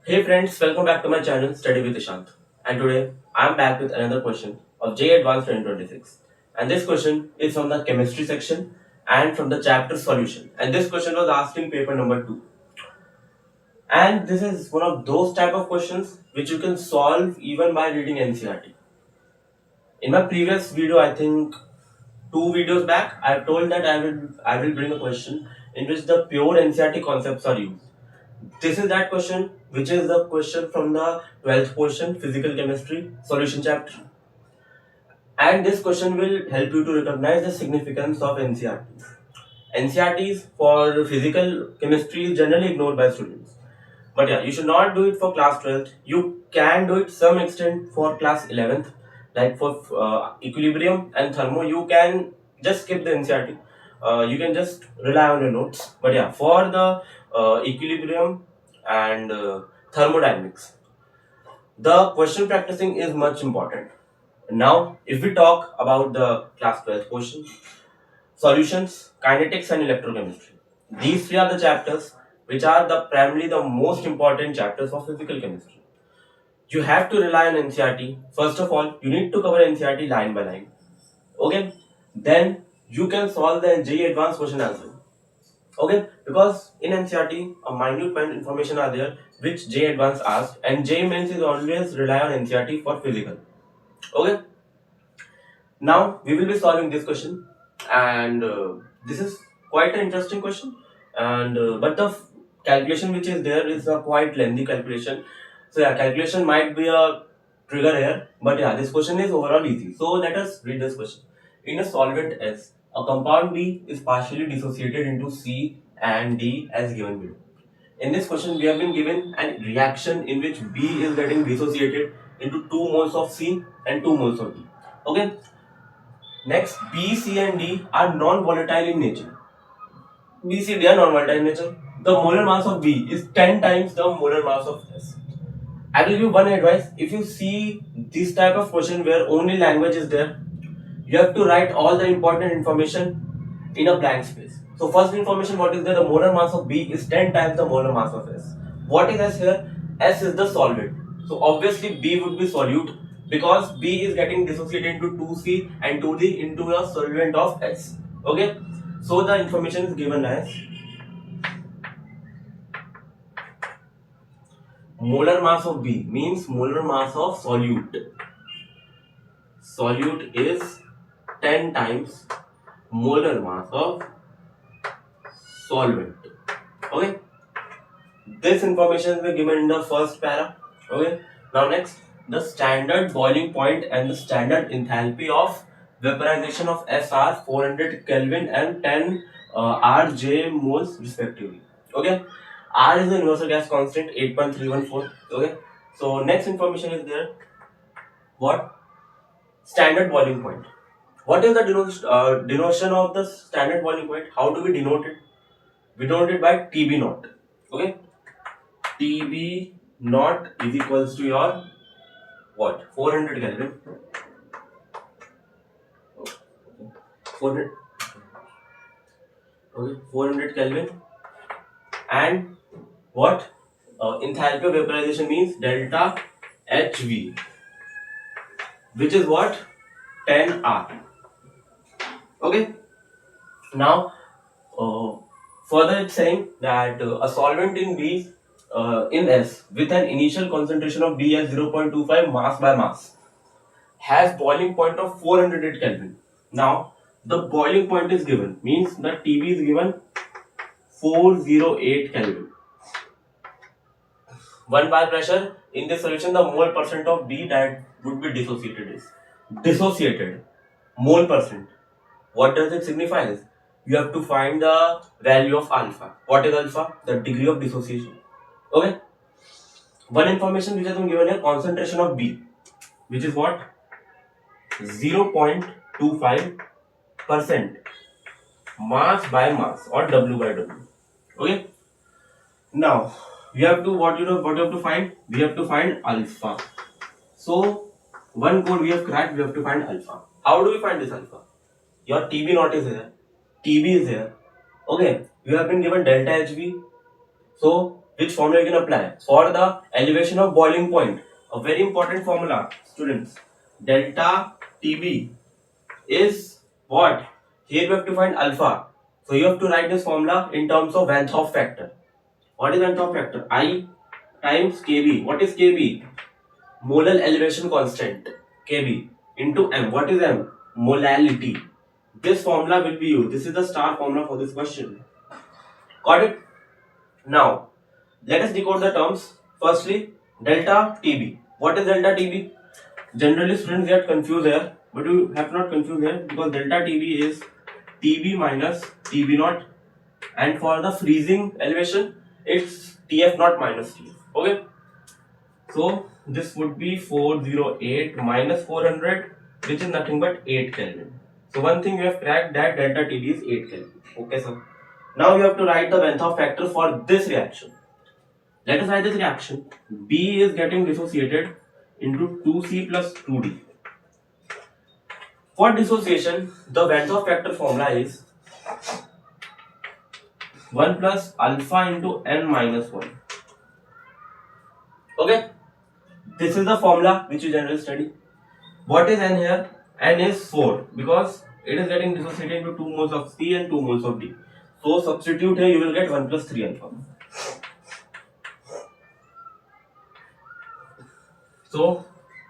Hey friends, welcome back to my channel Study with Ishant. And today I am back with another question of J Advanced 2026. And this question is from the chemistry section and from the chapter solution. And this question was asked in paper number 2. And this is one of those type of questions which you can solve even by reading NCRT. In my previous video, I think 2 videos back, I have told that I will bring a question in which the pure NCRT concepts are used. This is that question, which is the question from the 12th portion, physical chemistry, solution chapter. And this question will help you to recognize the significance of NCRTs. NCRTs for physical chemistry is generally ignored by students. But yeah, you should not do it for class 12th. You can do it some extent for class 11th. Like for equilibrium and thermo, you can just skip the NCRT. You can just rely on your notes. But yeah, for the equilibrium and thermodynamics, the question practicing is much important. Now, if we talk about the class 12th portion, solutions, kinetics, and electrochemistry. These three are the chapters which are the primarily the most important chapters of physical chemistry. You have to rely on NCRT. First of all, you need to cover NCRT line by line. Okay? Then you can solve the JEE advanced question as well. Okay? Because in NCRT, a minute point information are there which JEE advanced asked, and JEE mains is always rely on NCRT for physical. Okay? Now we will be solving this question, and this is quite an interesting question. And but the calculation which is there is a quite lengthy calculation. So yeah, calculation might be a trigger here, but yeah, this question is overall easy. So let us read this question. In a solvent S, a compound B is partially dissociated into C and D as given below. In this question, we have been given a reaction in which B is getting dissociated into 2 moles of C and 2 moles of D. Okay. Next, B, C, and D are non-volatile in nature. B, C, D are non-volatile in nature. The molar mass of B is 10 times the molar mass of S. I will give you one advice. If you see this type of question where only language is there, you have to write all the important information in a blank space. So first information, what is there? The molar mass of B is 10 times the molar mass of S. What is S here? S is the solvent. So obviously B would be solute because B is getting dissociated into 2C and 2D into a solvent of S. Okay. So the information is given as molar mass of B means molar mass of solute. Solute is 10 times molar mass of solvent. Okay, this information will be given in the first para. Okay, now next, the standard boiling point and the standard enthalpy of vaporization of S are 400 Kelvin and 10 RJ moles respectively. Okay, R is the universal gas constant 8.314. Okay, so next information is there. What? Standard boiling point. What is the denotation of the standard boiling point? How do we denote it? We denote it by TB naught. Okay, TB naught is equals to your what? 400 Kelvin. 400. Okay, 400 Kelvin. And what? Enthalpy of vaporization means delta HV, which is what? 10 R. Okay. Now, uh, further it's saying that a solvent in B in S with an initial concentration of B as 0.25 mass by mass has boiling point of 408 Kelvin. Now, the boiling point is given, means the TB is given 408 Kelvin. 1 bar pressure in this solution, the mole percent of B that would be dissociated is dissociated mole percent. What does it signify? You have to find the value of alpha. What is alpha? The degree of dissociation. Okay. One information which has been given here, concentration of B, which is what? 0.25% mass by mass or W by W. Okay. Now we have to what you have to find? We have to find alpha. So one code we have cracked. We have to find alpha. How do we find this alpha? Your TB naught is here. TB is here. Okay. You have been given delta HV. So which formula you can apply for the elevation of boiling point. A very important formula, students. Delta TB is what? Here we have to find alpha. So you have to write this formula in terms of Van Hoff factor. What is Van Hoff factor? I times Kb. What is Kb? Molar elevation constant. Kb into M. What is M? Molality. This formula will be used. This is the star formula for this question. Got it? Now, let us decode the terms. Firstly, delta TB. What is delta TB? Generally, students get confused here, but you have not confused here because delta TB is TB minus TB naught, and for the freezing elevation, it's TF naught minus TF. Okay, so this would be 408 minus 400, which is nothing but 8 Kelvin. So one thing you have cracked, that delta TB is 8 Kelvin. Okay, sir. Now you have to write the Van Hoff factor for this reaction. Let us write this reaction. B is getting dissociated into 2C plus 2D. For dissociation, the Van Hoff factor formula is 1 plus alpha into n minus 1. Okay? This is the formula which you generally study. What is n here? N is 4 because it is getting dissociated into 2 moles of C and 2 moles of D. So substitute here, you will get 1 plus 3 alpha. So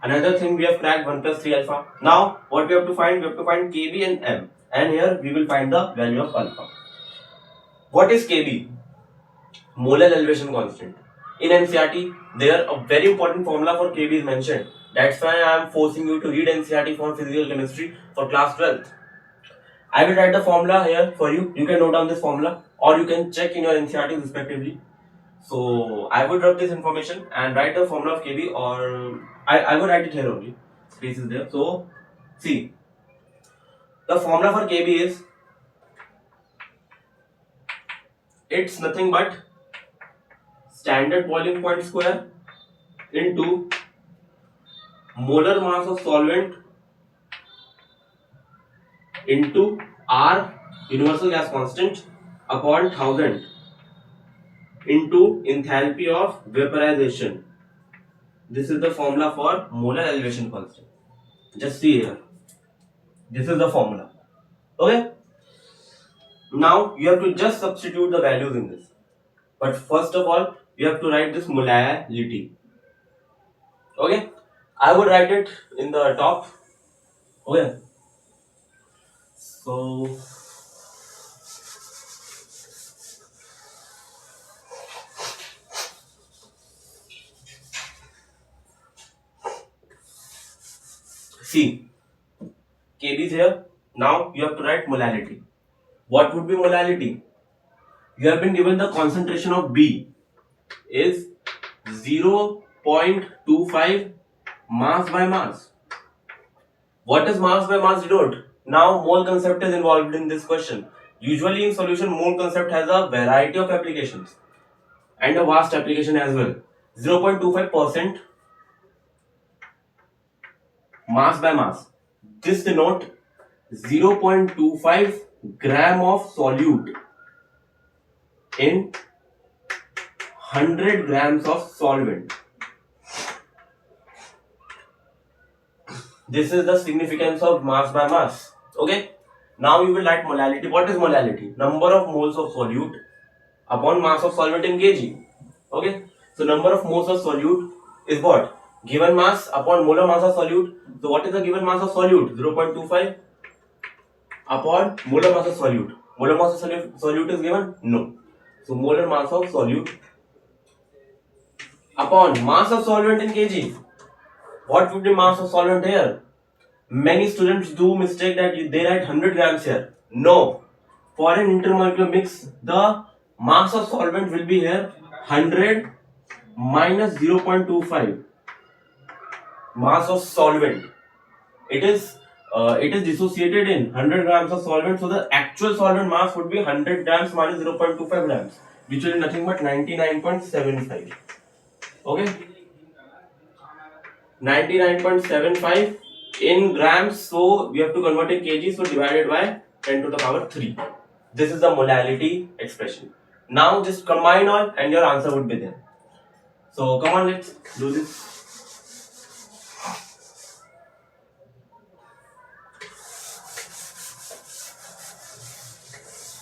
another thing, we have cracked 1 plus 3 alpha. Now what we have to find? We have to find Kb and M. And here we will find the value of alpha. What is Kb? Molar elevation constant. In NCERT, there a very important formula for Kb is mentioned. That's why I am forcing you to read NCERT for physical chemistry for class 12th. I will write the formula here for you. You can note down this formula or you can check in your NCERT respectively. So I would drop this information and write the formula of Kb, or I would write it here only. Space is there. So see, the formula for Kb is, it's nothing but standard boiling point square into molar mass of solvent into R universal gas constant upon 1000 into enthalpy of vaporization. This is the formula for molar elevation constant. Just see here. This is the formula. Okay. Now you have to just substitute the values in this. But first of all, you have to write this molality. Okay. I would write it in the top. Okay. So see, Kb is here. Now you have to write molality. What would be molality? You have been given the concentration of B is 0.25 mass by mass. What does mass by mass denote? Now mole concept is involved in this question. Usually in solution, mole concept has a variety of applications and a vast application as well. 0.25% mass by mass. This denote 0.25 gram of solute in 100 grams of solvent. This is the significance of mass by mass. Okay. Now you will write molality. What is molality? Number of moles of solute upon mass of solvent in kg. Okay. So number of moles of solute is what? Given mass upon molar mass of solute. So what is the given mass of solute? 0.25 upon molar mass of solute. Molar mass of solute is given? No. So molar mass of solute upon mass of solvent in kg. What would be mass of solvent here? Many students do mistake that they write 100 grams here. No. For an intermolecular mix, the mass of solvent will be here 100 minus 0.25 mass of solvent. It is dissociated in 100 grams of solvent, so the actual solvent mass would be 100 grams minus 0.25 grams, which will be nothing but 99.75. Okay, 99.75 in grams, so we have to convert in kg, so divided by 10 to the power 3. This is the molality expression. Now just combine all and your answer would be there. So come on, let's do this.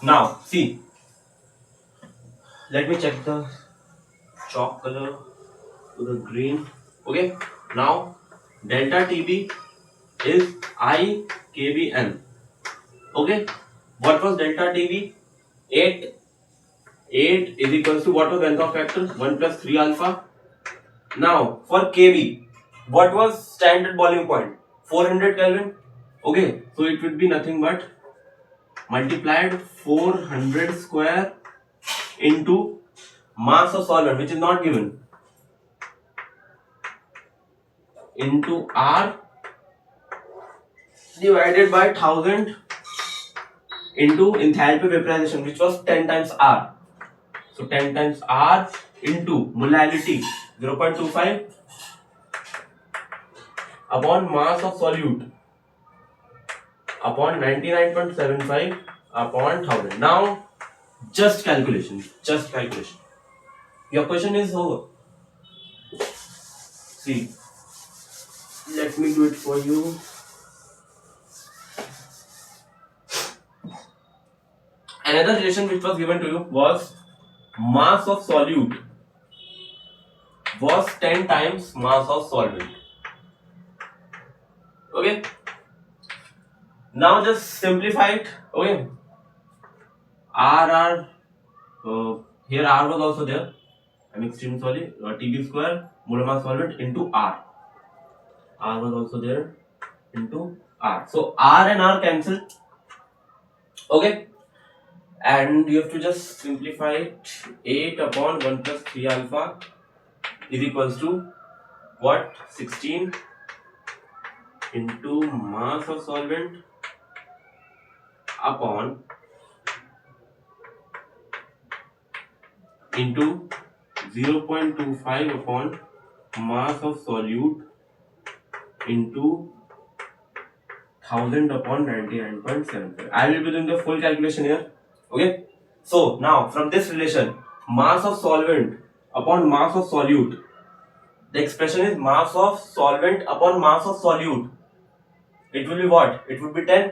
Now see, let me check the chalk color to the green. Okay, now delta TB is I KBN. Okay, what was delta TB? 8. 8 is equals to what was length of factor? 1 plus 3 alpha. Now for KB, what was standard boiling point? 400 Kelvin. Okay, so it would be nothing but multiplied 400 square into mass of solvent, which is not given, into R divided by 1000 into enthalpy of vaporization, which was 10 times R. So 10 times R into molality 0.25 upon mass of solute upon 99.75 upon 1000. Now just calculation. Your question is over. See, let me do it for you. Another relation which was given to you was mass of solute was 10 times mass of solvent. Okay. Now just simplify it. Okay. Here R was also there. I'm extremely sorry. TB square molar mass solvent into R. R was also there into R. So R and R cancel. Okay. And you have to just simplify it. 8 upon 1 plus 3 alpha is equals to what? 16 into mass of solvent upon into 0.25 upon mass of solute into 1000 upon 99.75. I will be doing the full calculation here. Okay. So now from this relation, mass of solvent upon mass of solute, the expression is mass of solvent upon mass of solute. It will be what? It would be 10.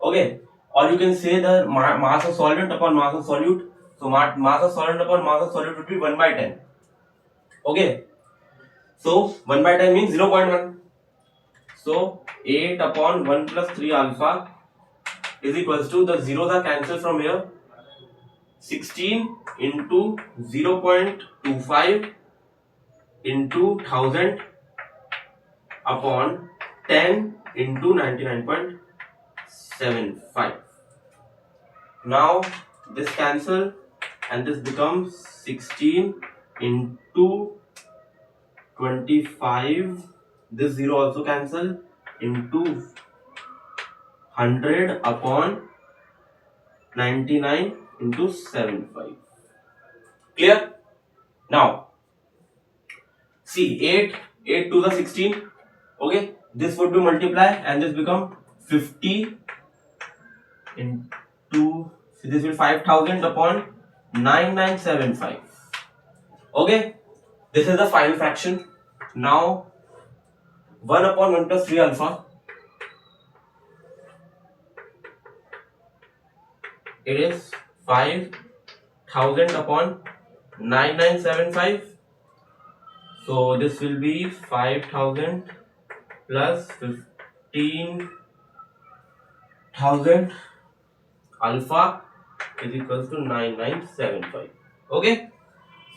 Okay. Or you can say the mass of solvent upon mass of solute. So mass of solvent upon mass of solute would be 1 by 10. Okay. So 1 by 10 means 0.1. So 8 upon 1 plus 3 alpha is equals to, the zeros are cancelled from here, 16 into 0.25 into 1000 upon 10 into 99.75. Now this cancel and this becomes 16 into 25. This 0 also cancel into 100 upon 99 into 75. Clear? Now see, 8 to the 16. Okay, this would be multiply and this become 50 into, this will 5000 upon 9975. Okay, this is the final fraction. Now 1 upon 1 plus 3 alpha, it is 5000 upon 9975. So this will be 5000 plus 15,000 alpha is equals to 9975. Okay,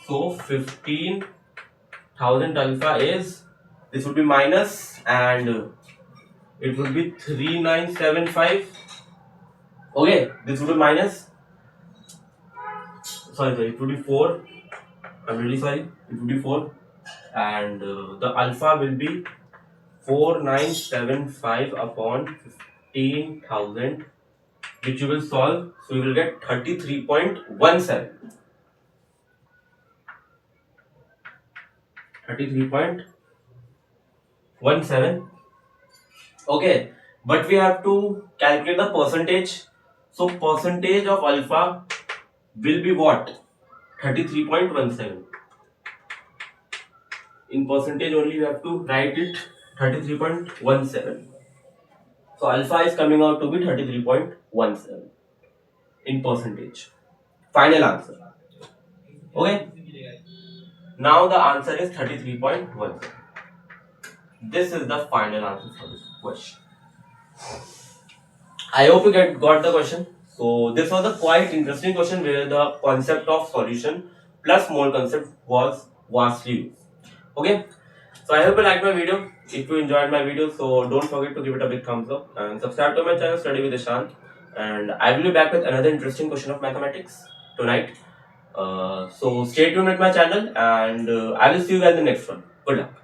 so 15,000 alpha is, this would be minus and it would be 3975. Okay, this would be minus, sorry, it would be 4. I'm really sorry, it would be 4, and the alpha will be 4975 upon 15,000, which you will solve. So you will get 33.17. 33.17. Okay, but we have to calculate the percentage. So percentage of alpha will be what? 33.17. In percentage only you have to write it 33.17. So alpha is coming out to be 33.17 in percentage. Final answer. Okay. Now the answer is 33.17. This is the final answer for this question. I hope you got the question. So this was a quite interesting question where the concept of solution plus mole concept was vastly used. Okay. So I hope you liked my video. If you enjoyed my video, so don't forget to give it a big thumbs up and subscribe to my channel Study with Ishant. And I will be back with another interesting question of mathematics tonight. So stay tuned with my channel and I will see you guys in the next one. Good luck.